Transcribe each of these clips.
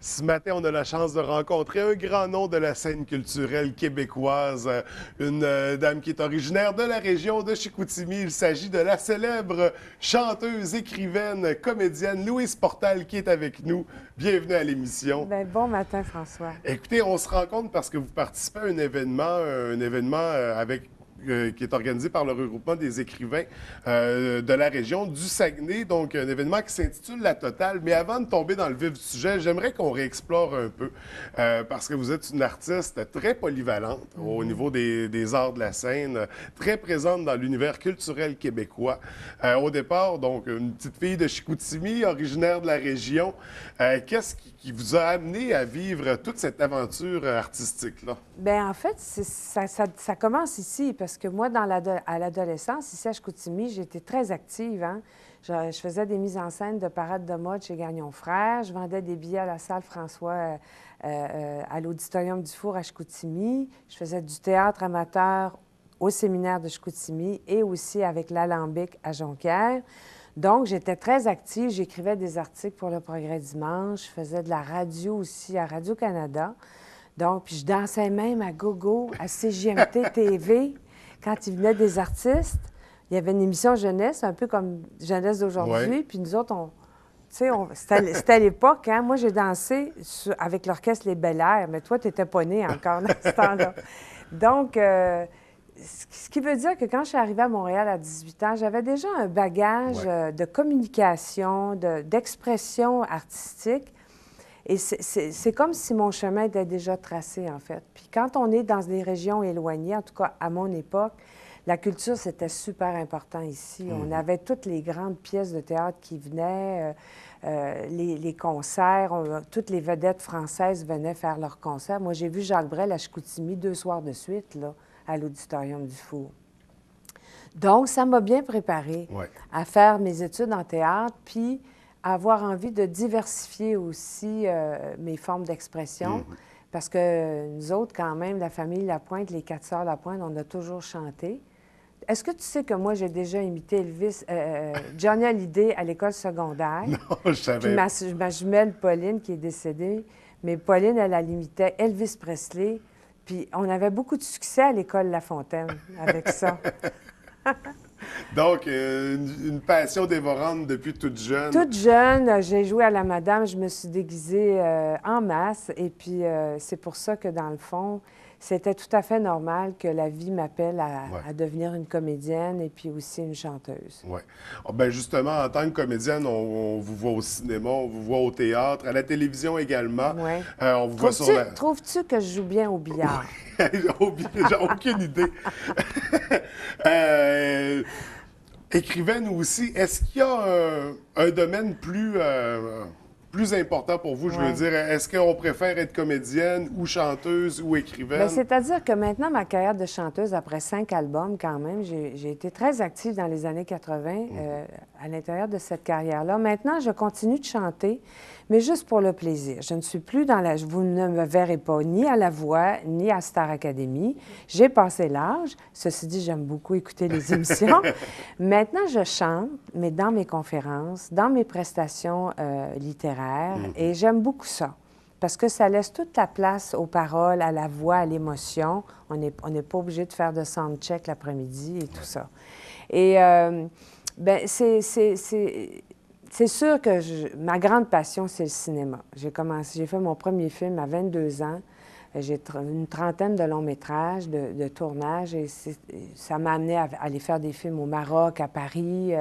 Ce matin, on a la chance de rencontrer un grand nom de la scène culturelle québécoise, une dame qui est originaire de la région de Chicoutimi. Il s'agit de la célèbre chanteuse, écrivaine, comédienne Louise Portal qui est avec nous. Bienvenue à l'émission. Bien, bon matin, François. Écoutez, on se rencontre parce que vous participez à un événement qui est organisé par le regroupement des écrivains de la région du Saguenay, donc un événement qui s'intitule La Totale. Mais avant de tomber dans le vif du sujet, j'aimerais qu'on réexplore un peu, parce que vous êtes une artiste très polyvalente au niveau des arts de la scène, très présente dans l'univers culturel québécois. Au départ, donc, une petite fille de Chicoutimi, originaire de la région. Qu'est-ce qui vous a amené à vivre toute cette aventure artistique-là? Bien, en fait, ça commence ici, parce que moi, à l'adolescence, ici à Chicoutimi, j'étais très active. Hein? Je faisais des mises en scène de parades de mode chez Gagnon Frères. Je vendais des billets à la salle François à l'Auditorium du Four à Chicoutimi. Je faisais du théâtre amateur au séminaire de Chicoutimi et aussi avec l'Alambic à Jonquière. Donc, j'étais très active. J'écrivais des articles pour Le Progrès Dimanche. Je faisais de la radio aussi à Radio-Canada. Donc, puis je dansais même à gogo, à CJMT TV, quand il venait des artistes. Il y avait une émission jeunesse, un peu comme Jeunesse d'aujourd'hui. Ouais. Puis nous autres, c'était à l'époque, hein? Moi, j'ai dansé avec l'orchestre Les Bel Airs, mais toi, tu n'étais pas né encore dans ce temps-là. Donc, ce qui veut dire que quand je suis arrivée à Montréal à 18 ans, j'avais déjà un bagage de communication, d'expression artistique. Et c'est comme si mon chemin était déjà tracé, en fait. Puis quand on est dans des régions éloignées, en tout cas à mon époque, la culture, c'était super important ici. On avait toutes les grandes pièces de théâtre qui venaient, les concerts, toutes les vedettes françaises venaient faire leurs concerts. Moi, j'ai vu Jacques Brel à Chicoutimi 2 soirs de suite, là, à l'Auditorium du Four. Donc, ça m'a bien préparée à faire mes études en théâtre, puis avoir envie de diversifier aussi mes formes d'expression, parce que nous autres, quand même, la famille Lapointe, les 4 sœurs Lapointe, on a toujours chanté. Est-ce que tu sais que moi, j'ai déjà imité Johnny Hallyday à l'école secondaire? Non, je savais. Puis ma jumelle Pauline, qui est décédée, mais Pauline, elle imitait Elvis Presley, puis on avait beaucoup de succès à l'école La Fontaine avec ça. Donc, une passion dévorante depuis toute jeune. Toute jeune, j'ai joué à la madame, je me suis déguisée en masse. Et puis, c'est pour ça que, dans le fond, c'était tout à fait normal que la vie m'appelle à devenir une comédienne et puis aussi une chanteuse. Oui. Bien, justement, en tant que comédienne, on vous voit au cinéma, on vous voit au théâtre, à la télévision également. Oui. On vous voit sur la... Trouves-tu que je joue bien au billard? J'ai aucune idée. Écrivaine aussi, est-ce qu'il y a un domaine plus important pour vous? Je veux dire, est-ce qu'on préfère être comédienne ou chanteuse ou écrivaine? Bien, c'est-à-dire que maintenant, ma carrière de chanteuse, après 5 albums quand même, j'ai été très active dans les années 80 à l'intérieur de cette carrière-là. Maintenant, je continue de chanter, mais juste pour le plaisir. Je ne suis plus dans la... Vous ne me verrez pas ni à La Voix, ni à Star Academy. J'ai passé l'âge. Ceci dit, j'aime beaucoup écouter les émissions. Maintenant, je chante, mais dans mes conférences, dans mes prestations littéraires, et j'aime beaucoup ça. Parce que ça laisse toute la place aux paroles, à la voix, à l'émotion. On n'est pas obligé de faire de soundcheck l'après-midi et tout ça. Et bien, c'est sûr que ma grande passion, c'est le cinéma. J'ai fait mon premier film à 22 ans. J'ai une trentaine de longs métrages de tournage et ça m'a amené à aller faire des films au Maroc, à Paris,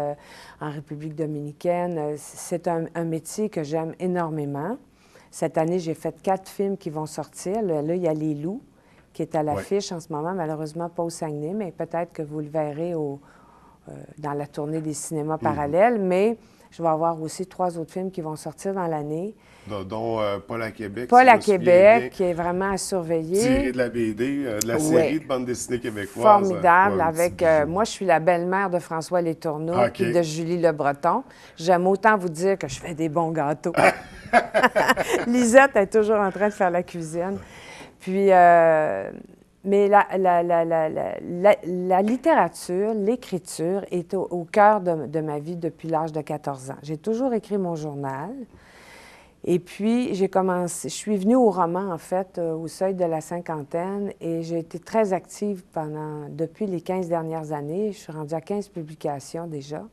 en République dominicaine. C'est un métier que j'aime énormément. Cette année, j'ai fait 4 films qui vont sortir. Là, il y a Les Loups, qui est à l'affiche en ce moment, malheureusement pas au Saguenay, mais peut-être que vous le verrez dans la tournée des cinémas parallèles. Mais je vais avoir aussi 3 autres films qui vont sortir dans l'année. Dont Paul à Québec. Paul à Québec, qui est vraiment à surveiller. Tiré de la BD, de la série de bande dessinée québécoise. Formidable. Moi, je suis la belle-mère de François Letourneau et de Julie Le Breton. J'aime autant vous dire que je fais des bons gâteaux. Lisette est toujours en train de faire la cuisine. Puis, mais la littérature, l'écriture est au cœur de ma vie depuis l'âge de 14 ans. J'ai toujours écrit mon journal. Et puis, je suis venue au roman, en fait, au seuil de la cinquantaine, et j'ai été très active depuis les 15 dernières années. Je suis rendue à 15 publications déjà.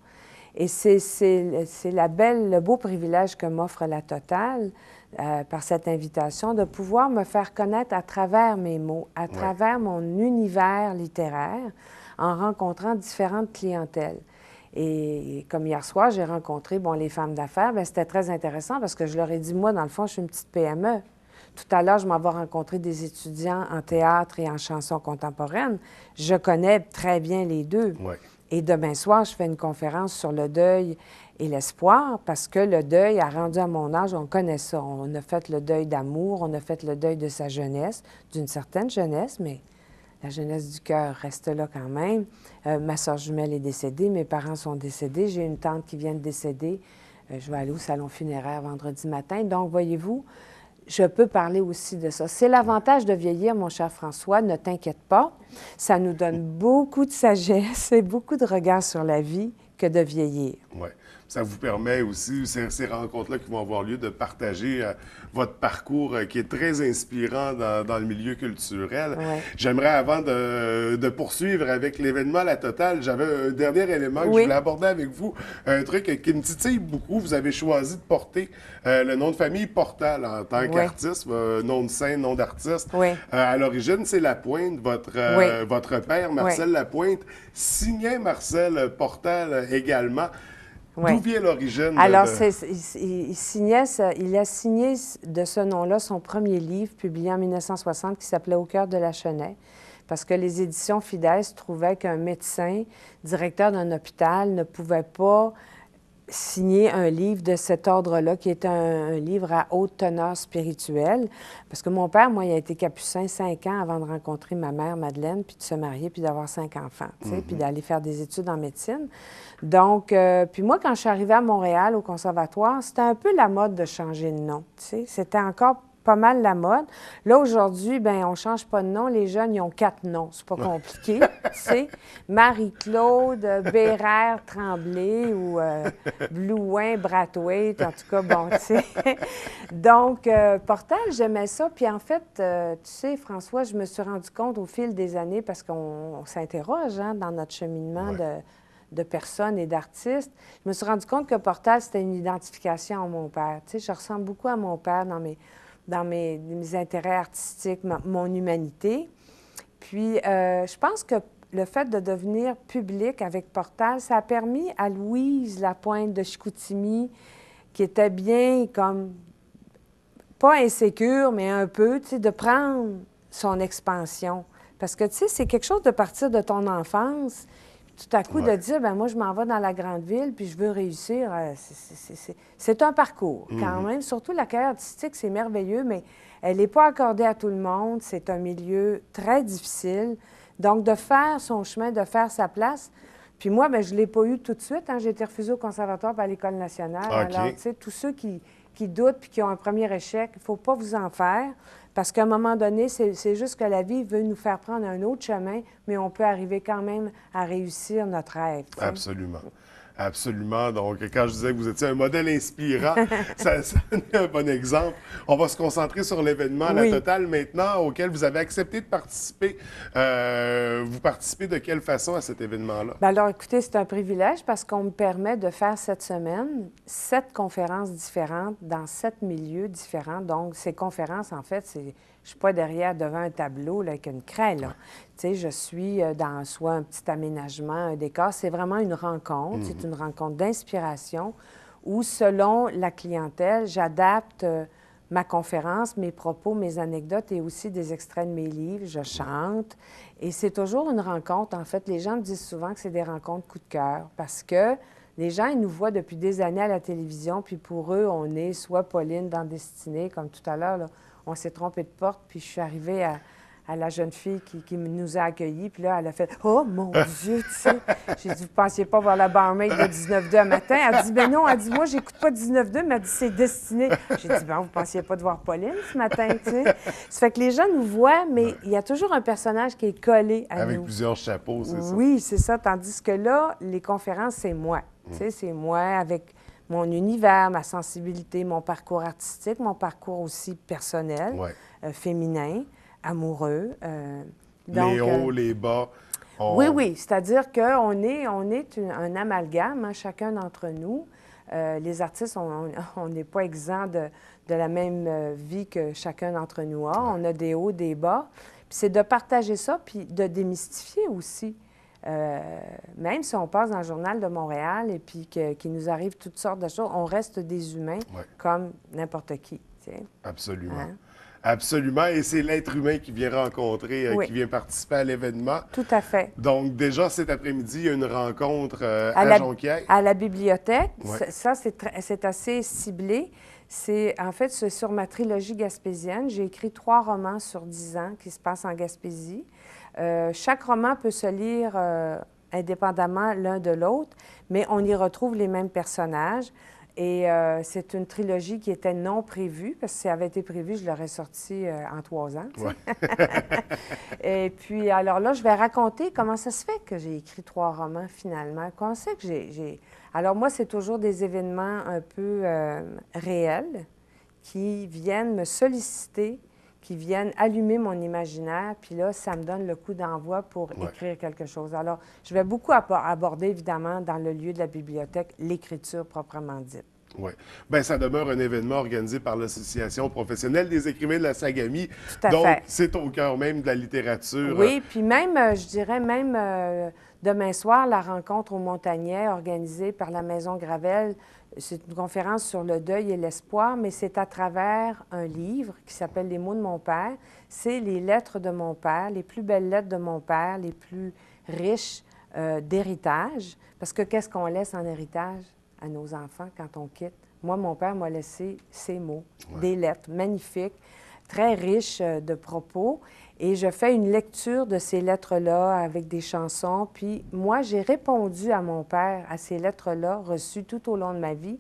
Et c'est le beau privilège que m'offre la Totale, par cette invitation, de pouvoir me faire connaître à travers mes mots, à travers mon univers littéraire, en rencontrant différentes clientèles. Et comme hier soir, j'ai rencontré les femmes d'affaires, bien, c'était très intéressant parce que je leur ai dit, moi, dans le fond, je suis une petite PME. Tout à l'heure, je m'en vais rencontrer des étudiants en théâtre et en chanson contemporaine. Je connais très bien les deux. Ouais. Et demain soir, je fais une conférence sur le deuil et l'espoir, parce que le deuil, a rendu à mon âge, on connaît ça. On a fait le deuil d'amour, on a fait le deuil de sa jeunesse, d'une certaine jeunesse, mais la jeunesse du cœur reste là quand même. Ma soeur jumelle est décédée, mes parents sont décédés, j'ai une tante qui vient de décéder. Je vais aller au salon funéraire vendredi matin. Donc, voyez-vous, je peux parler aussi de ça. C'est l'avantage de vieillir, mon cher François, ne t'inquiète pas. Ça nous donne beaucoup de sagesse et beaucoup de regard sur la vie que de vieillir. Oui. Ça vous permet aussi, ces rencontres-là qui vont avoir lieu, de partager votre parcours qui est très inspirant dans le milieu culturel. Ouais. J'aimerais, avant de poursuivre avec l'événement La Totale, j'avais un dernier élément que je voulais aborder avec vous, un truc qui me titille beaucoup. Vous avez choisi de porter le nom de famille Portal en tant qu'artiste, nom de scène, nom d'artiste. À l'origine, c'est Lapointe, votre père, Marcel Lapointe, signait Marcel Portal également. D'où vient l'origine? Alors, il a signé de ce nom-là son premier livre, publié en 1960, qui s'appelait Au cœur de la Chênaie, parce que les éditions Fidesz trouvaient qu'un médecin, directeur d'un hôpital, ne pouvait pas signer un livre de cet ordre-là, qui est un livre à haute teneur spirituelle. Parce que mon père, moi, il a été capucin 5 ans avant de rencontrer ma mère, Madeleine, puis de se marier, puis d'avoir 5 enfants, puis d'aller faire des études en médecine. Donc, puis moi, quand je suis arrivée à Montréal, au conservatoire, c'était un peu la mode de changer de nom, tu sais. C'était encore pas mal la mode. Là, aujourd'hui, bien, on change pas de nom. Les jeunes, ils ont 4 noms. C'est pas compliqué, tu sais. Marie-Claude, Bérère, Tremblay ou Blouin, Brathwaite, en tout cas, bon, tu sais. Donc, Portal, j'aimais ça. Puis en fait, tu sais, François, je me suis rendu compte au fil des années, parce qu'on s'interroge dans notre cheminement de personnes et d'artistes, je me suis rendu compte que Portal, c'était une identification à mon père. Tu sais, je ressemble beaucoup à mon père dans mes intérêts artistiques, mon humanité. Puis, je pense que le fait de devenir public avec Portal, ça a permis à Louise Lapointe de Chicoutimi, qui était bien comme, pas insécure, mais un peu, tu sais, de prendre son expansion. Parce que, tu sais, c'est quelque chose de partir de ton enfance, tout à coup de dire, bien, moi, je m'en vais dans la grande ville, puis je veux réussir. C'est un parcours, quand même. Surtout la carrière artistique, c'est merveilleux, mais elle n'est pas accordée à tout le monde. C'est un milieu très difficile. Donc, de faire son chemin, de faire sa place. Puis moi, bien, je ne l'ai pas eu tout de suite. J'ai été refusée au conservatoire par l'École nationale. Alors, tu sais, tous ceux qui doutent puis qui ont un premier échec, il ne faut pas vous en faire. Parce qu'à un moment donné, c'est juste que la vie veut nous faire prendre un autre chemin, mais on peut arriver quand même à réussir notre rêve. T'sais. Absolument. Absolument. Donc, quand je disais que vous étiez un modèle inspirant, ça est un bon exemple. On va se concentrer sur l'événement La Totale maintenant, auquel vous avez accepté de participer. Vous participez de quelle façon à cet événement-là? Bien alors, écoutez, c'est un privilège parce qu'on me permet de faire cette semaine 7 conférences différentes dans 7 milieux différents. Donc, ces conférences, en fait, je ne suis pas devant un tableau là, avec une craie. Là. Tu sais, je suis dans soit un petit aménagement, un décor. C'est vraiment une rencontre. C'est une rencontre d'inspiration où, selon la clientèle, j'adapte ma conférence, mes propos, mes anecdotes et aussi des extraits de mes livres. Je chante. Et c'est toujours une rencontre. En fait, les gens me disent souvent que c'est des rencontres coup de cœur parce que les gens, ils nous voient depuis des années à la télévision, puis pour eux, on est soit Pauline dans Destinée, comme tout à l'heure, là, on s'est trompé de porte, puis je suis arrivée à la jeune fille qui nous a accueillis, puis là, elle a fait « Oh, mon Dieu, tu sais! » J'ai dit « Vous pensiez pas voir la barmaid de 19-2 un matin? » Elle dit « Ben non, elle dit « Moi, j'écoute pas 19-2, mais elle dit « C'est Destinée. » J'ai dit « Ben, vous pensiez pas de voir Pauline ce matin, tu sais? » Ça fait que les gens nous voient, mais il y a toujours un personnage qui est collé à nous. Avec plusieurs chapeaux, c'est ça? Oui, c'est ça. Tandis que là, les conférences, c'est moi. Tu sais, c'est moi avec mon univers, ma sensibilité, mon parcours artistique, mon parcours aussi personnel, Ouais. féminin, amoureux. Les hauts, les bas. Oui, oui, c'est-à-dire qu'on est, un amalgame, hein, chacun d'entre nous. Les artistes, on n'est pas exempt de la même vie que chacun d'entre nous a. Ouais. On a des hauts, des bas. Puis c'est de partager ça, puis de démystifier aussi. Même si on passe dans le Journal de Montréal et puis qu'il nous arrive toutes sortes de choses, on reste des humains Ouais. comme n'importe qui. Absolument. Hein? Absolument. Et c'est l'être humain qui vient rencontrer, Oui. qui vient participer à l'événement. Tout à fait. Donc, déjà cet après-midi, il y a une rencontre À à la, Jonquière. à la bibliothèque, Ouais. ça, c'est assez ciblé. En fait, c'est sur ma trilogie gaspésienne. J'ai écrit 3 romans sur 10 ans qui se passent en Gaspésie. Chaque roman peut se lire indépendamment l'un de l'autre, mais on y retrouve les mêmes personnages. Et c'est une trilogie qui était non prévue, parce que si ça avait été prévu, je l'aurais sorti en 3 ans. Ouais. Et puis, alors là, je vais raconter comment ça se fait que j'ai écrit 3 romans finalement. Comment ça fait que j'ai... Alors moi, c'est toujours des événements un peu réels qui viennent me solliciter, qui viennent allumer mon imaginaire, puis là, ça me donne le coup d'envoi pour Ouais. écrire quelque chose. Alors, je vais beaucoup aborder, évidemment, dans le lieu de la bibliothèque, l'écriture proprement dite. Oui. Bien, ça demeure un événement organisé par l'Association professionnelle des écrivains de la Sagamie. Tout à Donc, fait. c'est au cœur même de la littérature. Oui, puis même, je dirais même demain soir, la rencontre au Montagnet organisée par la Maison Gravel, c'est une conférence sur le deuil et l'espoir, mais c'est à travers un livre qui s'appelle Les mots de mon père. C'est les lettres de mon père, les plus belles lettres de mon père, les plus riches d'héritage. Parce que qu'est-ce qu'on laisse en héritage à nos enfants quand on quitte? Moi, mon père m'a laissé ces mots, des lettres magnifiques, très riches de propos. Et je fais une lecture de ces lettres-là avec des chansons. Puis moi, j'ai répondu à mon père, à ces lettres-là, reçues tout au long de ma vie,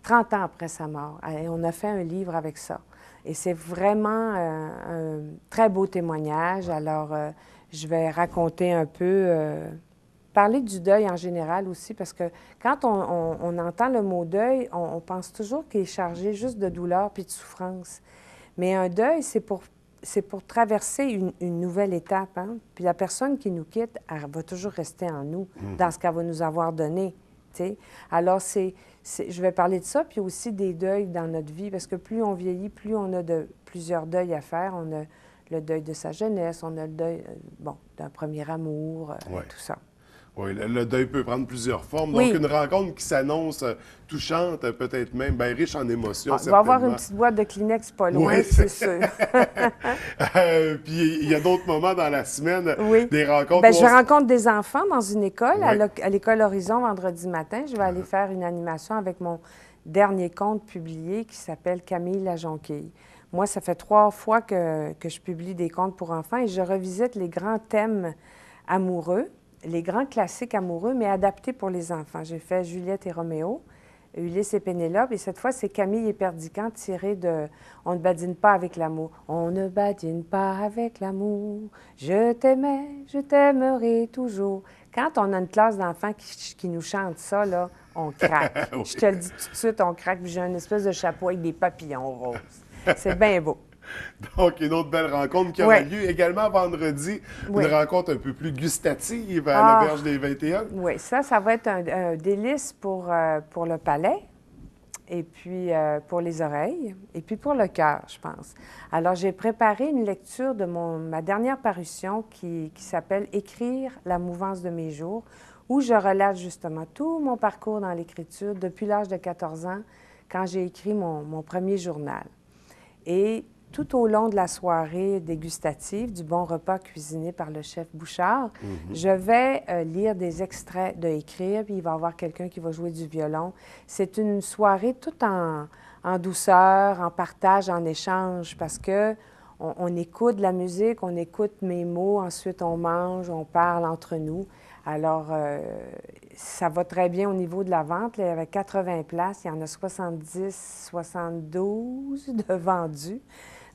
30 ans après sa mort. Et on a fait un livre avec ça. Et c'est vraiment un très beau témoignage. Alors, je vais raconter un peu, parler du deuil en général aussi, parce que quand on entend le mot deuil, on pense toujours qu'il est chargé juste de douleur puis de souffrance. Mais un deuil, c'est pour traverser une nouvelle étape. Hein? Puis la personne qui nous quitte, elle va toujours rester en nous, dans ce qu'elle va nous avoir donné. T'sais? Alors, je vais parler de ça, puis aussi des deuils dans notre vie, parce que plus on vieillit, plus on a plusieurs deuils à faire. On a le deuil de sa jeunesse, on a le deuil d'un premier amour, tout ça. Oui, le deuil peut prendre plusieurs formes. Oui. Donc, une rencontre qui s'annonce touchante, peut-être même bien riche en émotions, Il va y avoir certainement. une petite boîte de Kleenex pas loin, Oui. c'est sûr. Puis, il y a d'autres moments dans la semaine, Oui. des rencontres. Bien, où je on se- rencontre des enfants dans une école, Oui. à l'école Horizon, vendredi matin. Je vais aller faire une animation avec mon dernier conte publié qui s'appelle Camille la jonquille. Moi, ça fait 3 fois que je publie des contes pour enfants et je revisite les grands thèmes amoureux, les grands classiques amoureux, mais adaptés pour les enfants. J'ai fait Juliette et Roméo, Ulysse et Pénélope, et cette fois, c'est Camille et Perdiccas tiré de « On ne badine pas avec l'amour ». « On ne badine pas avec l'amour, je t'aimais, je t'aimerai toujours ». Quand on a une classe d'enfants qui nous chante ça, là, on craque. Oui. Je te le dis tout de suite, on craque. Puis j'ai une espèce de chapeau avec des papillons roses. C'est bien beau. Donc, une autre belle rencontre qui aura Ouais. lieu également vendredi. Oui. Une rencontre un peu plus gustative à Ah. l'Auberge des 21. Oui, ça va être un délice pour le palais, et puis pour les oreilles, et puis pour le cœur, je pense. Alors, j'ai préparé une lecture de ma dernière parution qui s'appelle « Écrire la mouvance de mes jours », où je relate justement tout mon parcours dans l'écriture depuis l'âge de 14 ans, quand j'ai écrit mon premier journal. Et tout au long de la soirée dégustative, du bon repas cuisiné par le chef Bouchard, je vais lire des extraits de Écrire, puis il va y avoir quelqu'un qui va jouer du violon. C'est une soirée toute en douceur, en partage, en échange, parce que on écoute la musique, on écoute mes mots, ensuite on mange, on parle entre nous. Alors, ça va très bien au niveau de la vente. Là, il y avait 80 places, il y en a 70, 72 de vendus.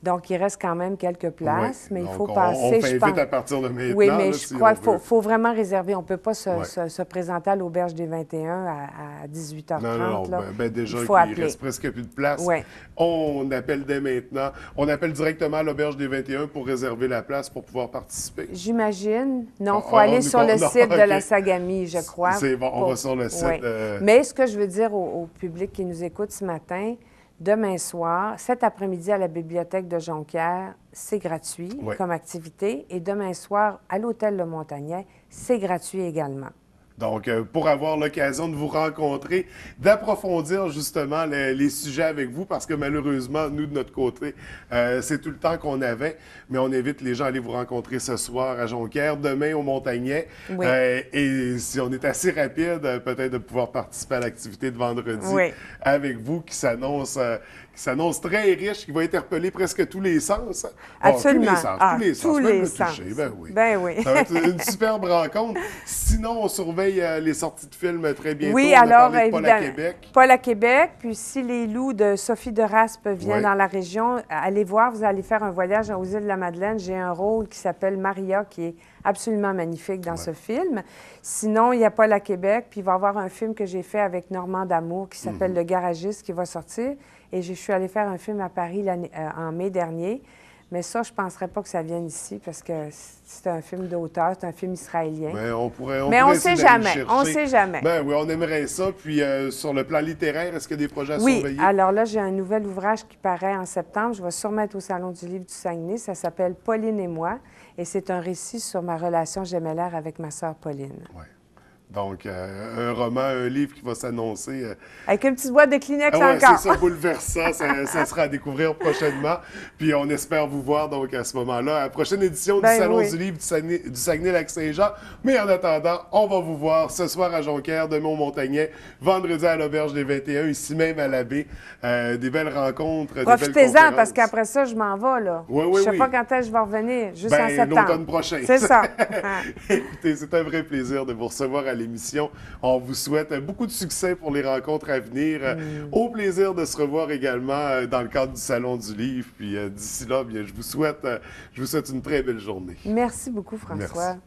Donc, il reste quand même quelques places, mais il Donc, faut on passer, fait je pense. vite à partir de maintenant. Oui, mais là, je si crois on qu'il veut. faut vraiment réserver. On ne peut pas Ouais. se présenter à l'Auberge des 21 à 18h30. Non, non, non. Là. Déjà Il faut qu'il appeler. reste presque plus de place. Oui. On appelle dès maintenant. On appelle directement à l'Auberge des 21 pour réserver la place pour pouvoir participer. J'imagine. Non, il faut On aller n'est sur pas- le non, site de la OK. Sagami, je crois. C'est bon, on va sur le site. Oui. Mais ce que je veux dire au public qui nous écoute ce matin, demain soir, cet après-midi à la bibliothèque de Jonquière, c'est gratuit Oui. comme activité. Et demain soir, à l'hôtel Le Montagnet, c'est gratuit également. Donc, pour avoir l'occasion de vous rencontrer, d'approfondir justement les sujets avec vous, parce que malheureusement, nous, de notre côté, c'est tout le temps qu'on avait, mais on invite les gens à aller vous rencontrer ce soir à Jonquière, demain au Montagnet. Oui. Et si on est assez rapide, peut-être de pouvoir participer à l'activité de vendredi Oui. avec vous qui s'annonce très riche, qui va interpeller presque tous les sens. Bon, Absolument. tous les sens, Ah, tous les sens, tous même les le sens. toucher, ben oui. Ben oui. Ça va être une superbe rencontre. Sinon, on surveille les sorties de films très bientôt. Oui, On a alors, parlé de Paul à évidemment, Québec. Paul à Québec, puis si les loups de Sophie de Raspe viennent Oui. dans la région, allez voir, vous allez faire un voyage aux îles de la Madeleine. J'ai un rôle qui s'appelle Maria, qui est absolument magnifique dans ce film. Sinon, il y a Paul à Québec, puis il va y avoir un film que j'ai fait avec Normand D'Amour qui s'appelle Le Garagiste, qui va sortir. Et je suis allée faire un film à Paris en mai dernier. Mais ça, je ne penserais pas que ça vienne ici parce que c'est un film d'auteur, c'est un film israélien. Mais on pourrait Mais on ne essayer sait d'aller le jamais, on ne chercher. sait jamais. Ben oui, on aimerait ça. Puis sur le plan littéraire, est-ce qu'il y a des projets à Oui, surveiller? alors là, j'ai un nouvel ouvrage qui paraît en septembre. Je vais soumettre au Salon du livre du Saguenay. Ça s'appelle Pauline et moi. Et c'est un récit sur ma relation gemellaire avec ma sœur Pauline. Oui. Donc, un roman, un livre qui va s'annoncer. Avec une petite boîte de Kleenex Ouais, encore. c'est ça, bouleversant. Ça sera à découvrir prochainement. Puis on espère vous voir donc à ce moment-là, à la prochaine édition Ben du Salon oui. du livre du Saguenay-Lac-Saint-Jean. Mais en attendant, on va vous voir ce soir à Jonquière, demain au Montagnet, vendredi à l'Auberge des 21, ici même à la baie. Des belles rencontres, des belles Profitez-en conférences. parce qu'après ça, je m'en vais, là. Oui, Je oui, ne sais oui. pas quand est-ce que je vais revenir, juste Ben, en septembre. l'automne prochain. C'est ça. Écoutez, c'est un vrai plaisir de vous recevoir à l'émission. On vous souhaite beaucoup de succès pour les rencontres à venir. Au plaisir de se revoir également dans le cadre du Salon du Livre. Puis d'ici là, bien, je vous souhaite une très belle journée. Merci beaucoup, François. Merci.